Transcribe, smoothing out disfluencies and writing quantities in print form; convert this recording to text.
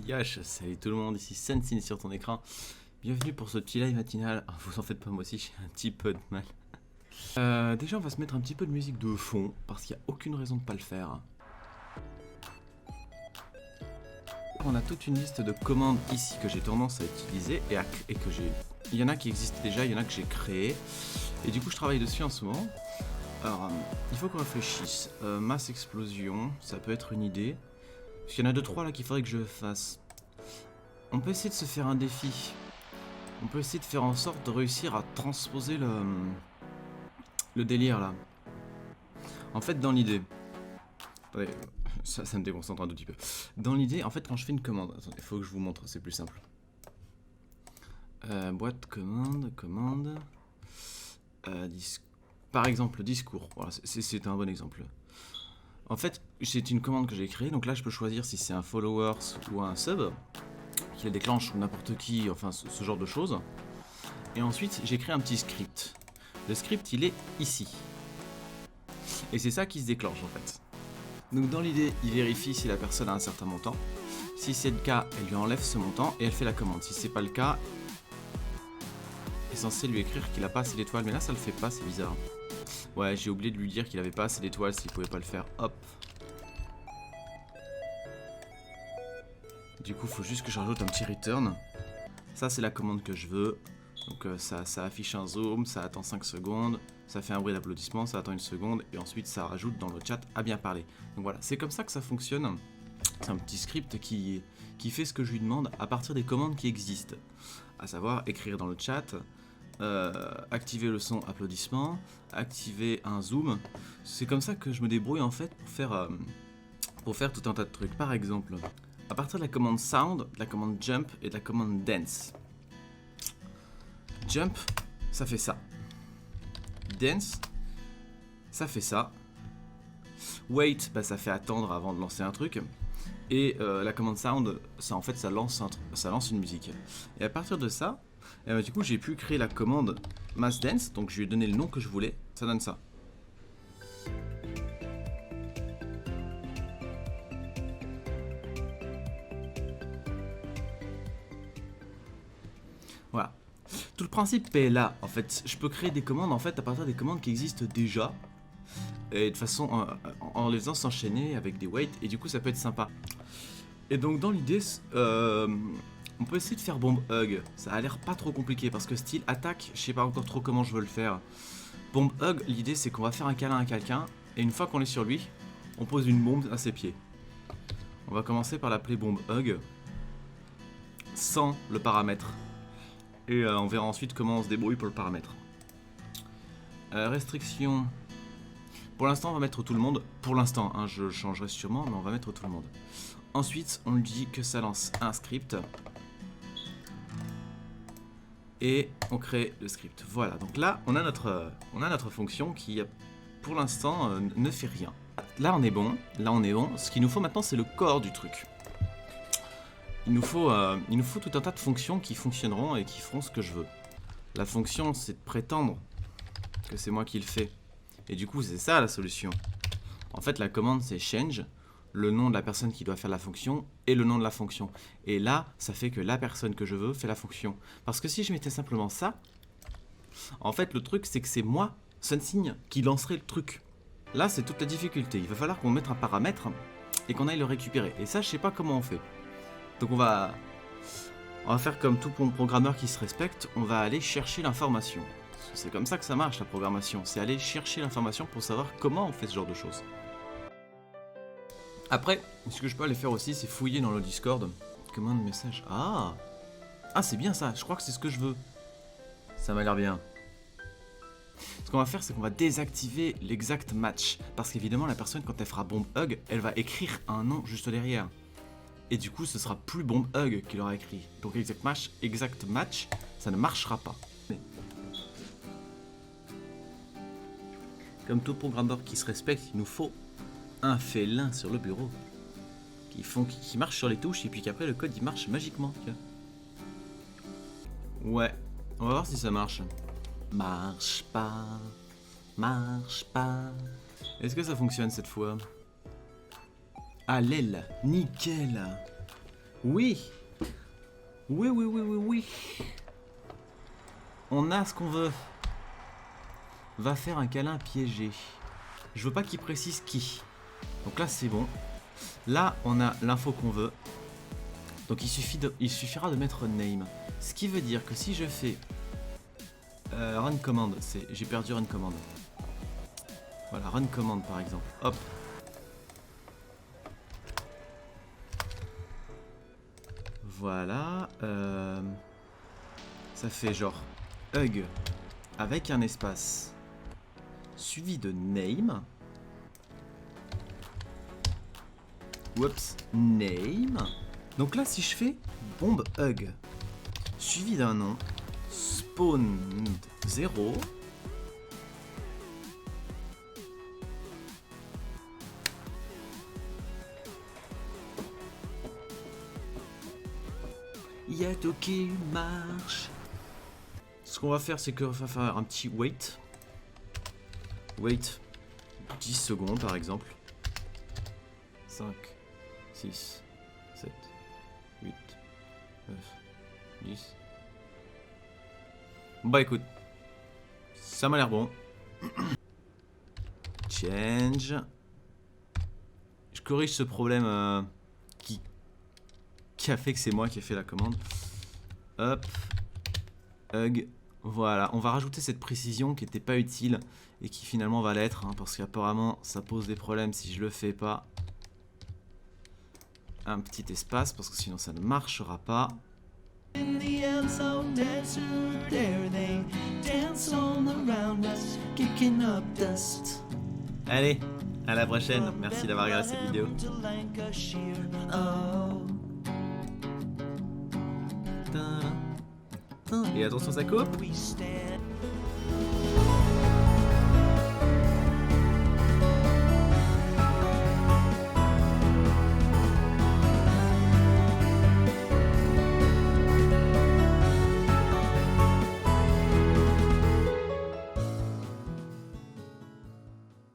Yash, salut tout le monde, ici Sensine sur ton écran. Bienvenue pour ce petit live matinal. Ah, vous en faites pas, moi aussi j'ai un petit peu de mal. Déjà on va se mettre un petit peu de musique de fond, parce qu'il n'y a aucune raison de pas le faire. On a toute une liste de commandes ici que j'ai tendance à utiliser et que j'ai... Il y en a qui existent déjà, il y en a que j'ai créé. Et du coup je travaille dessus en ce moment. Alors, il faut qu'on réfléchisse. Masse explosion, ça peut être une idée. Parce qu'il y en a 2-3 là qu'il faudrait que je fasse. On peut essayer de se faire un défi. On peut essayer de faire en sorte de réussir à transposer le délire là. En fait, dans l'idée... Ouais, ça me déconcentre un tout petit peu. Dans l'idée, en fait, quand je fais une commande... Attendez, il faut que je vous montre, c'est plus simple. Boîte commande... Par exemple, discours. Voilà, c'est un bon exemple. En fait, c'est une commande que j'ai créée, donc là je peux choisir si c'est un followers ou un sub, qui la déclenche ou n'importe qui, enfin ce genre de choses. Et ensuite, j'ai créé un petit script. Le script, il est ici. Et c'est ça qui se déclenche en fait. Donc dans l'idée, il vérifie si la personne a un certain montant. Si c'est le cas, elle lui enlève ce montant et elle fait la commande. Si c'est pas le cas, elle est censé lui écrire qu'il a pas assez d'étoiles. Mais là, ça le fait pas, c'est bizarre. Ouais, j'ai oublié de lui dire qu'il avait pas assez d'étoiles s'il pouvait pas le faire. Hop. Du coup, faut juste que je rajoute un petit return. Ça, c'est la commande que je veux. Donc ça affiche un zoom, ça attend 5 secondes, ça fait un bruit d'applaudissement, ça attend 1 seconde, et ensuite ça rajoute dans le chat à bien parler. Donc voilà, c'est comme ça que ça fonctionne. C'est un petit script qui fait ce que je lui demande à partir des commandes qui existent. À savoir écrire dans le chat, activer le son applaudissement, activer un zoom. C'est comme ça que je me débrouille en fait pour faire tout un tas de trucs. Par exemple, à partir de la commande sound, de la commande jump et de la commande dance. Jump, ça fait ça. Dance, ça fait ça. Wait, bah ça fait attendre avant de lancer un truc. Et la commande sound, ça en fait ça lance une musique. Et à partir de ça, du coup j'ai pu créer la commande mass dance, donc je lui ai donné le nom que je voulais, ça donne ça. Voilà. Tout le principe est là, en fait. Je peux créer des commandes en fait à partir des commandes qui existent déjà. Et de façon en les faisant s'enchaîner avec des waits, et du coup ça peut être sympa. Et donc dans l'idée, on peut essayer de faire bomb hug. Ça a l'air pas trop compliqué parce que style attaque, je sais pas encore trop comment je veux le faire. Bomb hug, l'idée c'est qu'on va faire un câlin à quelqu'un, et une fois qu'on est sur lui, on pose une bombe à ses pieds. On va commencer par l'appeler bomb hug, sans le paramètre. Et on verra ensuite comment on se débrouille pour le paramètre. Restriction. Pour l'instant, on va mettre tout le monde. Pour l'instant, hein, je changerai sûrement, mais on va mettre tout le monde. Ensuite, on lui dit que ça lance un script. Et on crée le script. Voilà, donc là, on a notre fonction qui, pour l'instant, ne fait rien. Là, on est bon. Là, on est bon. Ce qu'il nous faut maintenant, c'est le corps du truc. Il nous faut tout un tas de fonctions qui fonctionneront et qui feront ce que je veux. La fonction, c'est de prétendre que c'est moi qui le fais. Et du coup, c'est ça la solution. En fait, la commande, c'est change, le nom de la personne qui doit faire la fonction et le nom de la fonction. Et là, ça fait que la personne que je veux fait la fonction. Parce que si je mettais simplement ça, en fait, le truc, c'est que c'est moi, Sunsigne, qui lancerait le truc. Là, c'est toute la difficulté. Il va falloir qu'on mette un paramètre et qu'on aille le récupérer. Et ça, je sais pas comment on fait. Donc on va faire comme tout bon programmeur qui se respecte, on va aller chercher l'information. C'est comme ça que ça marche la programmation, c'est aller chercher l'information pour savoir comment on fait ce genre de choses. Après, ce que je peux aller faire aussi, c'est fouiller dans le Discord. Commande message. Ah, c'est bien ça, je crois que c'est ce que je veux. Ça m'a l'air bien. Ce qu'on va faire, c'est qu'on va désactiver l'exact match. Parce qu'évidemment, la personne, quand elle fera bomb hug, elle va écrire un nom juste derrière. Et du coup, ce sera plus bomb hug qu'il aura écrit. Donc exact match, ça ne marchera pas. Comme tout programmeur qui se respecte, il nous faut un félin sur le bureau. Qui marche sur les touches et puis qu'après le code il marche magiquement. Ouais, on va voir si ça marche. Marche pas. Est-ce que ça fonctionne cette fois? Ah l'aile, nickel. Oui. Oui, oui, oui, oui, oui. On a ce qu'on veut. Va faire un câlin piégé. Je veux pas qu'il précise qui. Donc là, c'est bon. Là, on a l'info qu'on veut. Donc il suffira de mettre name. Ce qui veut dire que si je fais run command, j'ai perdu run command. Voilà, run command par exemple. Hop. Voilà. Ça fait genre hug avec un espace suivi de name. Oups, name. Donc là, si je fais bombe hug suivi d'un nom, spawn 0. Il y a tout qui marche. Ce qu'on va faire, c'est qu'on va faire un petit wait. Wait 10 secondes par exemple. 5, 6, 7, 8, 9, 10. Bah écoute, ça m'a l'air bon. Change. Je corrige ce problème qui a fait que c'est moi qui ai fait la commande. Hop. Hug. Voilà, on va rajouter cette précision qui n'était pas utile et qui finalement va l'être, hein, parce qu'apparemment ça pose des problèmes si je le fais pas. Un petit espace, parce que sinon ça ne marchera pas. Allez, à la prochaine, merci d'avoir regardé cette vidéo. Et attention, ça coupe.